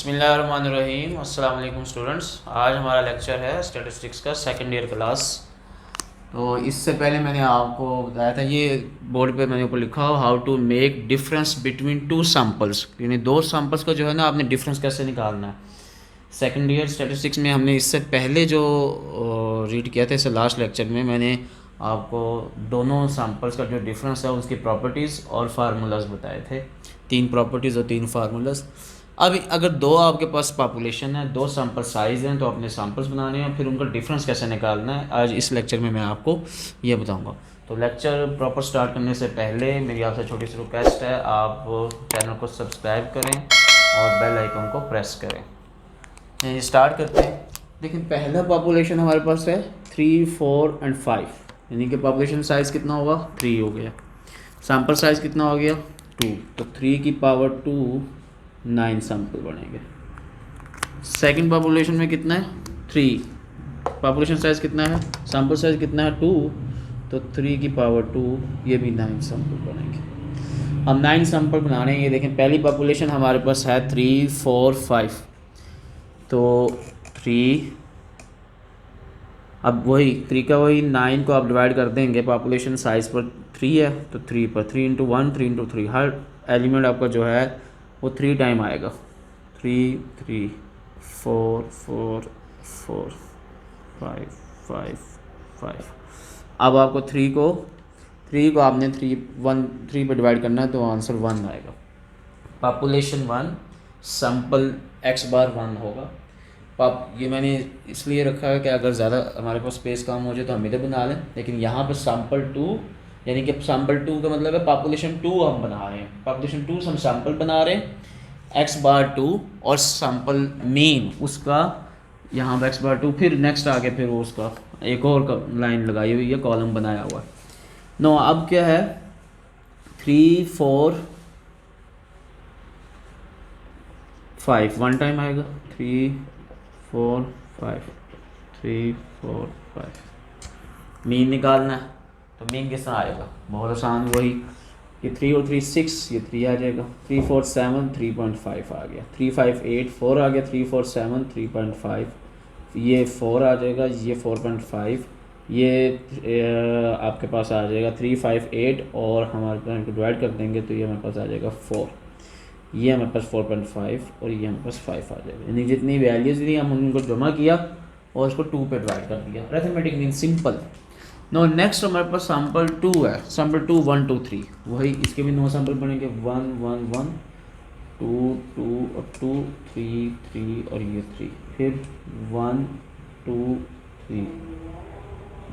बिस्मिल्लाहिर्रहमानिर्रहीम। अस्सलाम वालेकुम स्टूडेंट्स। आज हमारा लेक्चर है स्टैटिस्टिक्स का सेकंड ईयर क्लास। तो इससे पहले मैंने आपको बताया था, ये बोर्ड पे मैंने ऊपर लिखा हो, how to make difference between two samples, यानी दो सैम्पल्स का जो है ना आपने डिफरेंस कैसे निकालना है। सेकंड ईयर स्टैटिस्टिक्स में हमने इससे पहले जो रीड किया था, इससे लास्ट लेक्चर में मैंने आपको दोनों सैम्पल्स का जो डिफरेंस है उसकी प्रॉपर्टीज़ और फार्मूलाज बताए थे। 3 प्रॉपर्टीज़ और 3 फार्मूलाज। अब अगर दो आपके पास पॉपुलेशन है, दो सैम्पल साइज़ हैं, तो अपने सैम्पल्स बनाने हैं, फिर उनका डिफरेंस कैसे निकालना है आज इस लेक्चर में मैं आपको ये बताऊंगा। तो लेक्चर प्रॉपर स्टार्ट करने से पहले मेरी आपसे छोटी सी रिक्वेस्ट है, आप चैनल को सब्सक्राइब करें और बेल आइकन को प्रेस करें। स्टार्ट करते हैं। देखिए, पहला पॉपुलेशन हमारे पास है 3, 4 एंड 5, यानी कि पॉपुलेशन साइज़ कितना होगा 3 हो गया। सैम्पल साइज़ कितना हो गया 2, तो 3 की पावर 2 9 सैंपल बनेंगे। सेकंड पॉपुलेशन में कितना है 3, पॉपुलेशन साइज़ कितना है, सैंपल साइज़ कितना है 2, तो 3 की पावर 2 ये भी 9 सैंपल बनेंगे। हम 9 सैंपल बना रहे हैं। ये देखें, पहली पॉपुलेशन हमारे पास है 3, 4, 5, तो 3, अब वही 3 का वही 9 को आप डिवाइड कर देंगे, पॉपुलेशन साइज़ पर 3 है तो 3 पर 3 इंटू 1, 3 इंटू 3, हर एलिमेंट आपका जो है वो 3 टाइम आएगा। 3, 3, 4, 4, 4, 5, 5, 5। अब आपको 3 को आपने 3 पर डिवाइड करना है, तो आंसर 1 आएगा। पॉपुलेशन 1, सैम्पल x बार 1 होगा। ये मैंने इसलिए रखा है कि अगर ज़्यादा हमारे पास स्पेस कम हो जाए तो हम इधर बना लें, लेकिन यहाँ पर सैम्पल 2, यानी कि सैम्पल 2 का मतलब है पॉपुलेशन 2 हम बना रहे हैं। पॉपुलेशन 2 हम सैम्पल बना रहे हैं, x बार 2, और सैम्पल मीन उसका यहाँ पर x बार 2, फिर नेक्स्ट आगे फिर वो उसका एक और लाइन लगाई हुई है, कॉलम बनाया हुआ है। नो, अब क्या है 3, 4, 5 वन टाइम आएगा। 3, 4, 5, 3, 4, 5 मीन निकालना है, तो मीन किस तरह आएगा, बहुत आसान, वही ये 3 और 3 6, ये 3 आ जाएगा। 3, 4, 7 3.5 आ गया। 3, 5, 8 4 आ गया। 3, 4, 7 3.5, ये 4 आ जाएगा, ये 4.5, ये आपके पास आ जाएगा 3, 5, 8, और हमारे पास डिवाइड कर देंगे तो ये हमारे पास आ जाएगा 4, ये हमारे पास 4.5, और ये हमारे पास 5 आ जाएगा। यानी जितनी वैल्यूज़ थी हम उनको जमा किया और उसको 2 पे डिवाइड कर दिया। Arithmetic mean simple. No, next हमारे पास सैम्पल 2 है। सैम्पल 2 1, 2, 3, वही इसके भी 9 सैम्पल बनेंगे। 1, 1, 1, 2, 2 और 2, 3, 3 और ये 3, फिर 1, 2, 3,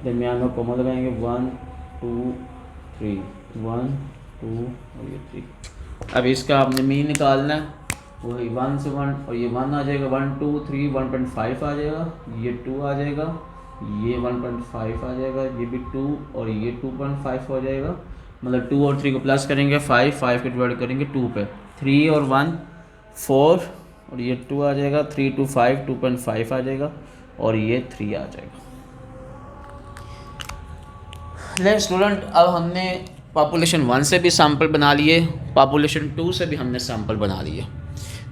दरमियान में कॉमा लगाएंगे। 1, 2, 3, 1, 2 और ये 3। अब इसका आपने मीन निकालना है, वही 1 से 1, और ये 1 आ जाएगा। 1, 2, 3 1.5 आ जाएगा, ये 2 आ जाएगा, ये 1.5 आ जाएगा, ये भी 2, और ये 2.5 हो जाएगा। मतलब 2 और 3 को प्लस करेंगे, 5 के डिवाइड करेंगे 2 पे, 3 और 1 4, और ये 2 आ जाएगा। 3, 2, 5 2.5 आ जाएगा, और ये 3 आ जाएगा। ले स्टूडेंट, अब हमने पॉपुलेशन 1 से भी सैम्पल बना लिए, पॉपुलेशन 2 से भी हमने सैम्पल बना लिए।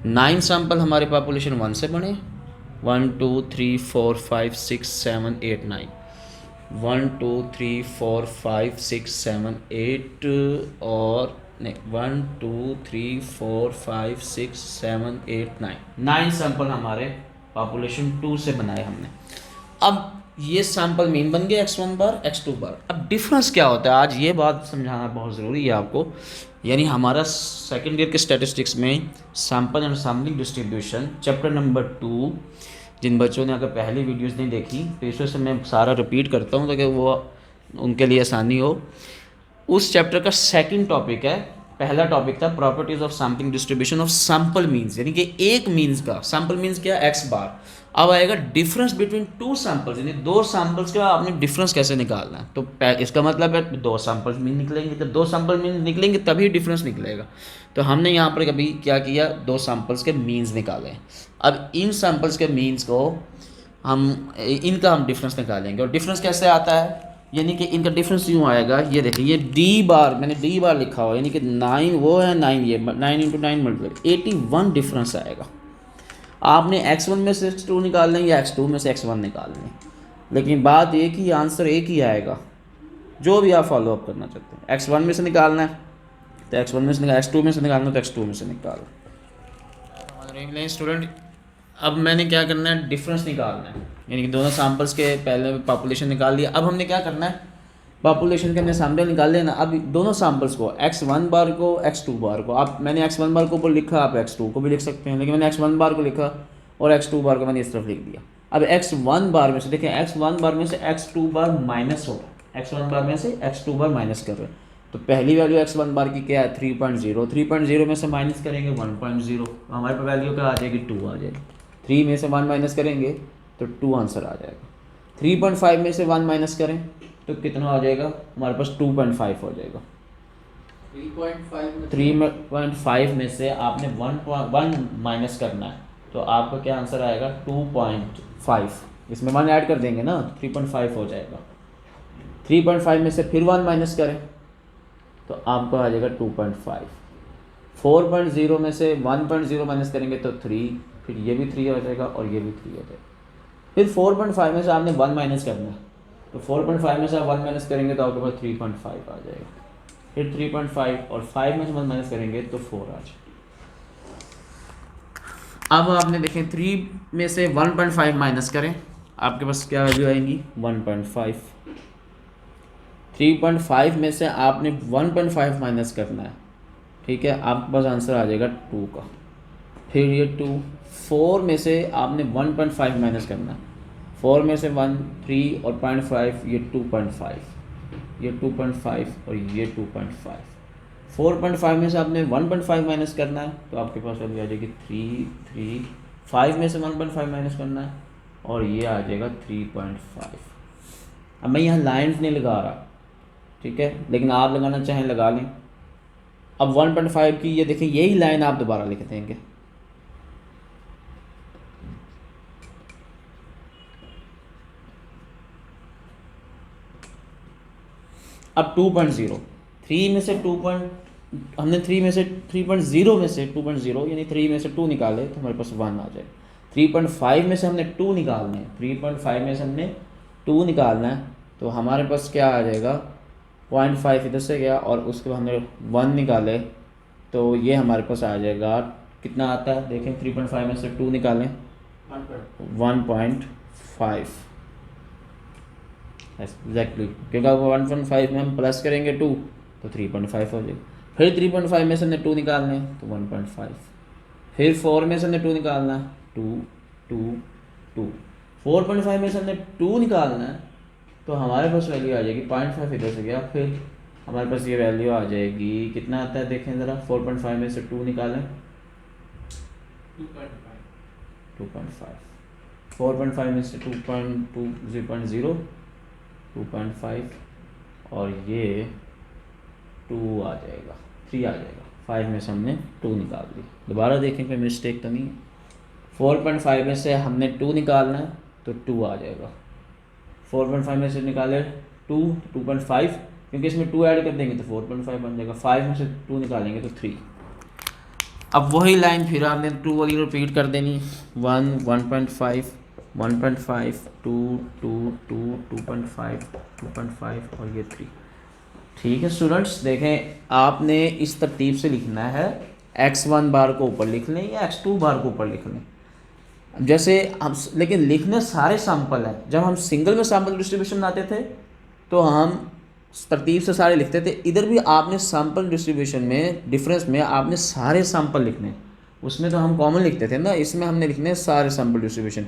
9 सैम्पल हमारे पॉपुलेशन 1 से बने। 1, 2, 3, 4, 5, 6, 7, 8, 9। 1, 2, 3, 4, 5, 6, 7, 8 और नहीं 1, 2, 3, 4, 5, 6, 7, 8, 9 9 सैम्पल हमारे पॉपुलेशन 2 से बनाए हमने। अब ये सैम्पल मीन बन गया x1 बार, x2 बार। अब डिफरेंस क्या होता है, आज ये बात समझाना बहुत ज़रूरी है आपको। यानी हमारा सेकेंड ईयर के स्टैटिस्टिक्स में sample and sampling distribution chapter number 2, जिन बच्चों ने अगर पहली वीडियोस नहीं देखी तो इस वजह से मैं सारा रिपीट करता हूँ ताकि वो उनके लिए आसानी हो। उस चैप्टर का सेकंड टॉपिक है, पहला टॉपिक था properties of sampling distribution of sample means, यानी कि एक मीन्स का सैम्पल मीन्स क्या x बार। अब आएगा डिफरेंस बिटवीन 2 सैम्पल्स, यानी 2 सैम्पल्स का आपने डिफरेंस कैसे निकालना है। तो इसका मतलब है 2 सैम्पल्स मीन निकलेंगे, जब 2 सैम्पल मीन निकलेंगे तभी डिफरेंस निकलेगा। तो हमने यहाँ पर कभी क्या किया, 2 सैम्पल्स के मीन्स निकाले। अब इन सैम्पल्स के मीन्स को इनका हम डिफरेंस निकालेंगे। और डिफरेंस कैसे आता है, यानी कि इनका डिफरेंस यूँ आएगा, ये देखिए ये डी बार, मैंने डी बार लिखा हुआ, यानी कि 9 वो है, 9 ये, 9 × 9 मल्टीप्लाई 81 डिफरेंस आएगा। आपने x1 में से x2 निकालना है या x2 में से x1 निकालना है, लेकिन बात ये कि आंसर एक ही आएगा जो भी आप फॉलो अप करना चाहते हैं। x1 में से निकालना है तो x1 में से निकाल, x2 में से निकालना है तो x2 में से निकाल। स्टूडेंट अब मैंने क्या करना है, डिफरेंस निकालना है, यानी कि दोनों सैम्पल्स के पहले पॉपुलेशन निकाल लिया। अब हमने क्या करना है, पॉपुलेशन के हमने सैम्पल निकाल लेना। अब दोनों सैम्पल्स को x1 बार को x2 बार को, आप मैंने x1 बार को ऊपर लिखा, आप x2 को भी लिख सकते हैं, लेकिन मैंने x1 बार को लिखा और x2 बार को मैंने इस तरफ लिख दिया। अब x1 बार में से देखें, x1 बार में से x2 बार माइनस होगा, x1 बार में से x2 बार माइनस कर रहे हैं, तो पहली वैल्यू x1 बार की क्या है 3.0, 3.0 में से माइनस करेंगे 1.0, तो हमारे पास वैल्यू क्या आ जाएगी 2 आ जाएगी। 3 में से 1 माइनस करेंगे तो 2 आंसर आ जाएगा। 3.5 में से 1 माइनस करें तो कितना आ जाएगा, हमारे पास 2.5 हो जाएगा। 3.5 में से आपने 1 माइनस करना है तो आपका क्या आंसर आएगा 2.5, इसमें 1 ऐड कर देंगे ना, 3.5 हो जाएगा। 3.5 में से फिर 1 माइनस करें तो आपको आ जाएगा 2.5। 4.0 में से 1.0 माइनस करेंगे तो 3, फिर ये भी 3 हो जाएगा और ये भी 3 हो जाएगा। फिर 4.5 में से आपने 1 माइनस करना है तो 4.5 में से आप 1 माइनस करेंगे तो आपके पास 3.5 आ जाएगा। फिर 3.5 और 5 में से 1 माइनस करेंगे तो 4 आ जाएगा। अब आपने देखें 3 में से 1.5 माइनस करें, आपके पास क्या वैल्यू आएंगी 1.5। 3.5 में से आपने 1.5 माइनस करना है, ठीक है, आपके पास आंसर आ जाएगा 2 का। फिर ये 2, 4 में से आपने 1.5 माइनस करना है, 4 में से 1 3 और 0.5 ये 2.5, ये 2.5 और ये 2.5। 4.5 में से आपने 1.5 माइनस करना है तो आपके पास वैल्यू आ जाएगी 3। 5 में से 1.5 माइनस करना है और ये आ जाएगा 3.5। अब मैं यहाँ लाइन्स नहीं लगा रहा, ठीक है, लेकिन आप लगाना चाहें लगा लें। अब 1.5 की ये देखें, यही लाइन आप दोबारा लिख देंगे। अब 2.0, 3 में से 2 हमने 3 में से 3.0 में से 2.0 यानी 3 में से 2 निकाले तो हमारे पास 1 आ जाए। 3.5 में से हमने 2 निकालना है, 3.5 में से हमने 2 निकालना है तो हमारे पास क्या आ जाएगा 0.5 इधर से गया और उसके बाद हमने 1 निकाले तो ये हमारे पास आ जाएगा, कितना आता है देखें, 3.5 में से 2 निकालें 1.5 एग्जैक्टली, क्योंकि 1.5 में हम प्लस करेंगे 2 तो 3.5 हो जाएगा। फिर 3.5 में से हमने 2 निकालना है तो 1.5, फिर 4 में से हमने 2 निकालना है 2। 4.5 में से हमने 2 निकालना है तो हमारे पास वैल्यू आ जाएगी 0.5 इधर से गया, फिर हमारे पास ये वैल्यू आ जाएगी, कितना आता है देखें ज़रा, 4.5 में से 2 निकालें 2.5, 4.5 में से 0.5 और ये 2 आ जाएगा, 3 आ जाएगा। 5 में से हमने 2 निकाल ली, दोबारा देखें कोई मिस्टेक तो नहीं है। 4.5 में से हमने 2 निकालना है तो 2 आ जाएगा। 4.5 में से निकाले 2.5, क्योंकि इसमें 2 ऐड कर देंगे तो 4.5 बन जाएगा। 5 में से 2 निकालेंगे तो 3। अब वही लाइन फिर आपने 2 वाली रिपीट कर देनी, 1 1.5 1.5 2 2 2 2.5 2.5 और ये 3। ठीक है स्टूडेंट्स, देखें आपने इस तरतीब से लिखना है, x1 बार को ऊपर लिख लें या x2 बार को ऊपर लिख लें, जैसे हम, लेकिन लिखने सारे सैंपल हैं। जब हम सिंगल में सैंपल डिस्ट्रीब्यूशन बनाते थे तो हम तरतीब से सारे लिखते थे, इधर भी आपने सैंपल डिस्ट्रीब्यूशन में डिफरेंस में आपने सारे सैंपल लिखने, उसमें तो हम कॉमन लिखते थे ना, इसमें हमने लिखने सारे सैंपल डिस्ट्रीब्यूशन।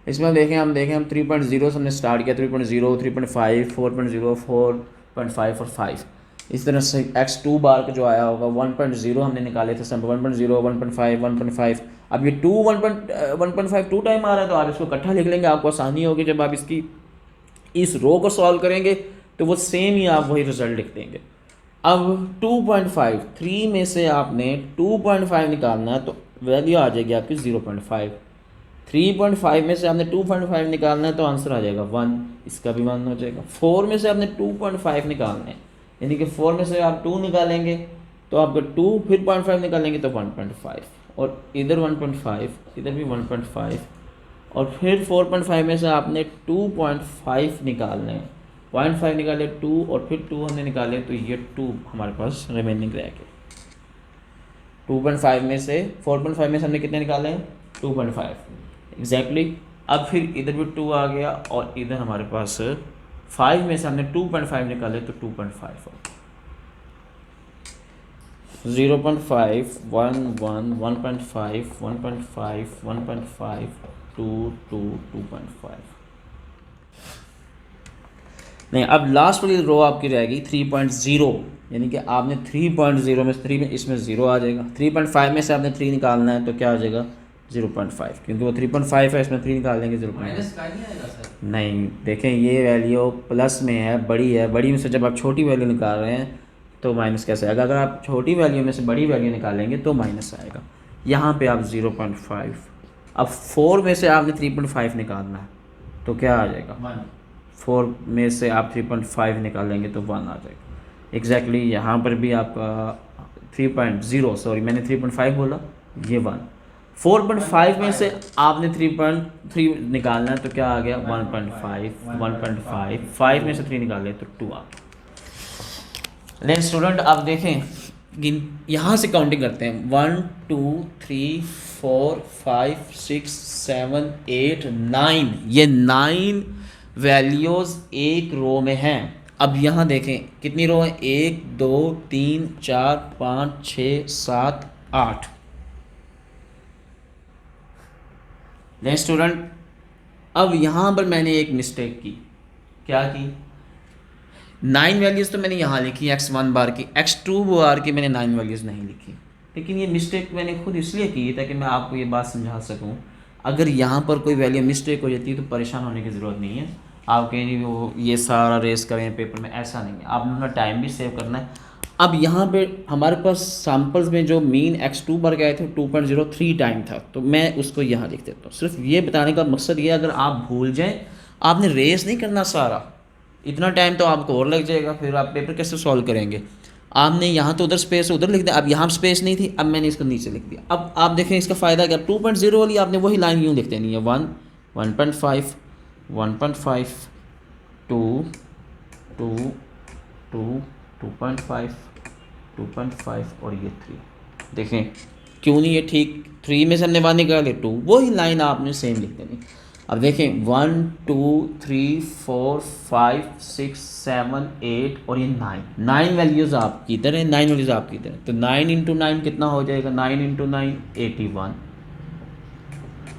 इसमें हम देखें 3.0 से हमने स्टार्ट किया, 3.0 3.5 4.0 4.5 और 5, इस तरह से x2 बार का जो आया होगा 1.0 हमने निकाले थे सैंपल, 1.0 1.5 1.5। अब ये 1.5 2 टाइम आ रहा है तो आप इसको इकट्ठा लिख लेंगे, आपको आसानी होगी। जब आप इसकी इस रो को सॉल्व करेंगे तो वो सेम ही आप वही रिजल्ट लिख देंगे। अब 2.5, 3 में से आपने 2.5 निकालना है तो वैल्यू आ जाएगी आपकी 0.5। 3.5 में से आपने 2.5 निकालना है तो आंसर आ जाएगा 1, इसका भी 1 हो जाएगा। 4 में से आपने 2.5 निकालना है, यानी कि 4 में से आप 2 निकालेंगे तो आपका 2 फिर 0.5 निकालेंगे तो 1.5। और इधर 1.5, इधर भी 1.5, और फिर 4.5 में से आपने 2.5 निकालने हैं, 0.5 निकाले 2 और फिर 2 हमने निकाले, तो ये 2 हमारे पास रिमेनिंग रह गए। 2.5 में से 4.5 में से हमने कितने निकाले हैं 2.5 एग्जैक्टली। अब फिर इधर भी 2 आ गया और इधर हमारे पास 5 में से हमने 2.5 निकाले तो 2.5 हो, 0.5 1 1 1.5 1.5 1.5 2 2 2.5। नहीं, अब लास्ट वाली रो आपकी रहेगी 3.0, यानी कि आपने 3.0 में से 3 में इसमें 0 आ जाएगा। 3.5 में से आपने 3 निकालना है तो क्या आ जाएगा 0.5, क्योंकि वो 3.5 है, इसमें 3 निकाल देंगे 0.5। नहीं, देखें ये वैल्यू प्लस में है, बड़ी है, बड़ी में से जब आप छोटी वैल्यू निकाल रहे हैं तो माइनस कैसे आएगा? अगर आप छोटी वैल्यू में से बड़ी वैल्यू निकालेंगे तो माइनस आएगा। यहाँ पे आप 0.5, अब 4 में से आपने 3.5 निकालना है तो क्या आ जाएगा 4 में से आप 3.5 निकालेंगे तो 1 आ जाएगा एग्जैक्टली। यहाँ पर भी आपका 3.0, सॉरी मैंने 3.5 बोला, ये 1। 4.5 में से आपने 3.3 निकालना है तो क्या आ गया 1.5 1.5, 5 में से 3 निकाले तो 2 आ गया। लेकिन स्टूडेंट आप देखें, यहाँ से काउंटिंग करते हैं 1 2 3 4 5 6 7 8 9, ये 9 वैल्यूज़ एक रो में हैं। अब यहाँ देखें कितनी रो है, 1 2 3 4 5 6 7 8। लेकिन स्टूडेंट अब यहाँ पर मैंने एक मिस्टेक की, क्या की? 9 वैल्यूज़ तो मैंने यहाँ लिखी x1 बार की, x2 बार की मैंने 9 वैल्यूज़ नहीं लिखी। लेकिन ये मिस्टेक मैंने खुद इसलिए की ताकि मैं आपको ये बात समझा सकूँ। अगर यहाँ पर कोई वैल्यू मिस्टेक हो जाती है तो परेशान होने की ज़रूरत नहीं है। आप कहेंगे वो ये सारा रेस करें पेपर में, ऐसा नहीं है, आपने अपना टाइम भी सेव करना है। अब यहाँ पे हमारे पास सैम्पल्स में जो मीन x2 बार गए थे 2.03 टाइम था, तो मैं उसको यहाँ लिख देता हूँ। सिर्फ ये बताने का मकसद ये, अगर आप भूल जाएँ, आपने रेस नहीं करना सारा, इतना टाइम तो आपको और लग जाएगा, फिर आप पेपर कैसे सॉल्व करेंगे? आपने यहाँ तो उधर स्पेस उधर लिख दिया, अब यहाँ स्पेस नहीं थी, अब मैंने इसको नीचे लिख दिया। अब आप देखें इसका फ़ायदा क्या, 2.0 वाली आपने वही लाइन यूँ लिख देनी है, 1 1.5 1.5 2 2 2 2.5 2.5 और ये 3। देखें क्यों नहीं, ये ठीक 3 में से हमने 1 निकाले 2, वही लाइन आपने सेम लिख देनी। अब देखें 1 2 3 4 5 6 7 8 और ये 9 वैल्यूज़ आपकी इधर है, 9 वैल्यूज़ आपकी इधर है, तो 9 इंटू 9 कितना हो जाएगा, 9 इंटू 9 81।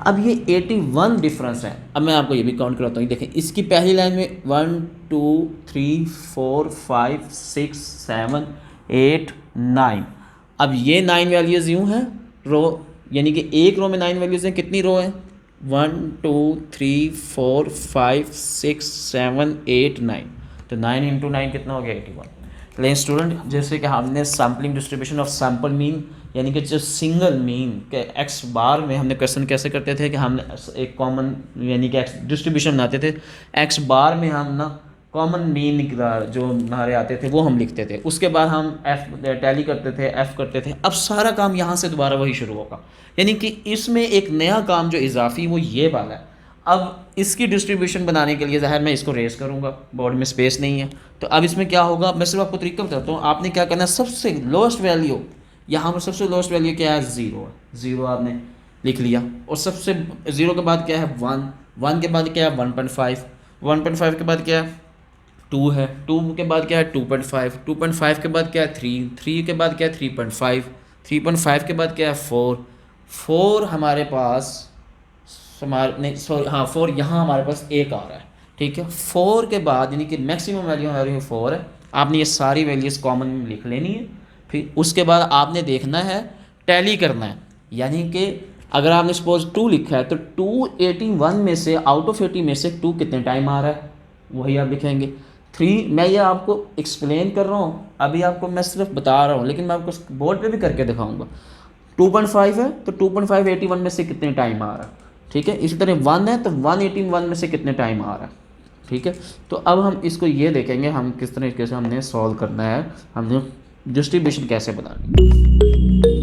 अब ये 81 डिफरेंस है। अब मैं आपको ये भी काउंट कराता हूँ, देखें इसकी पहली लाइन में 1 2 3 4 5 6 7 8 9। अब ये 9 वैल्यूज़ यूँ हैं रो, यानी कि एक रो में 9 वैल्यूज़ हैं, कितनी रो हैं 1 2 3 4 5 6 7 8 9, तो 9 इंटू 9 कितना हो गया 81। लेकिन स्टूडेंट जैसे कि हमने sampling distribution of sample mean, यानी कि जो सिंगल मीन के एक्स बार में हमने क्वेश्चन कैसे करते थे कि हम एक कॉमन यानी कि एक्स डिस्ट्रीब्यूशन बनाते थे, एक्स बार में हम ना कॉमन मीन जो हमारे आते थे वो हम लिखते थे, उसके बाद हम एफ टैली करते थे, एफ करते थे। अब सारा काम यहाँ से दोबारा वही शुरू होगा, यानी कि इसमें एक नया काम जो इजाफी वो ये वाला है। अब इसकी डिस्ट्रीब्यूशन बनाने के लिए ज़ाहिर मैं इसको रेस करूँगा, बोर्ड में स्पेस नहीं है, तो अब इसमें क्या होगा, मैं सिर्फ आपको तरीका बताता हूँ। आपने क्या करना है, सबसे लोएस्ट वैल्यू यहाँ पर सबसे लोएस्ट वैल्यू क्या है 0 है, 0 आपने लिख लिया, और सबसे 0 के बाद क्या है 1, 1 के बाद क्या है 1.5, 1.5 के बाद क्या है 2 है, 2 के बाद क्या है 2.5, 2.5 के बाद क्या है 3, 3 के बाद क्या है 3.5, 3.5 के बाद क्या है 4, 4 हमारे पास हमारे नहीं सॉरी हाँ 4 यहाँ हमारे पास 1 आ रहा है, ठीक है। 4 के बाद यानी कि मैक्सिमम वैल्यू हमारी 4 है, आपने ये सारी वैल्यूज़ कॉमन में लिख लेनी है। फिर उसके बाद आपने देखना है, टैली करना है, यानी कि अगर आपने सपोज 2 लिखा है तो 281 में से आउट ऑफ 80 में से 2 कितने टाइम आ रहा है वही आप लिखेंगे। 3 मैं ये आपको एक्सप्लेन कर रहा हूँ, अभी आपको मैं सिर्फ बता रहा हूँ, लेकिन मैं आपको बोर्ड पे भी करके दिखाऊंगा। 2.5 है तो 2.5 81 में से कितने टाइम आ रहा है, ठीक है। इसी तरह 1 है तो 181 में से कितने टाइम आ रहा है, ठीक है। तो अब हम इसको ये देखेंगे हम किस तरीके से हमने सॉल्व करना है, हमने डिस्ट्रीब्यूशन कैसे बनानी है।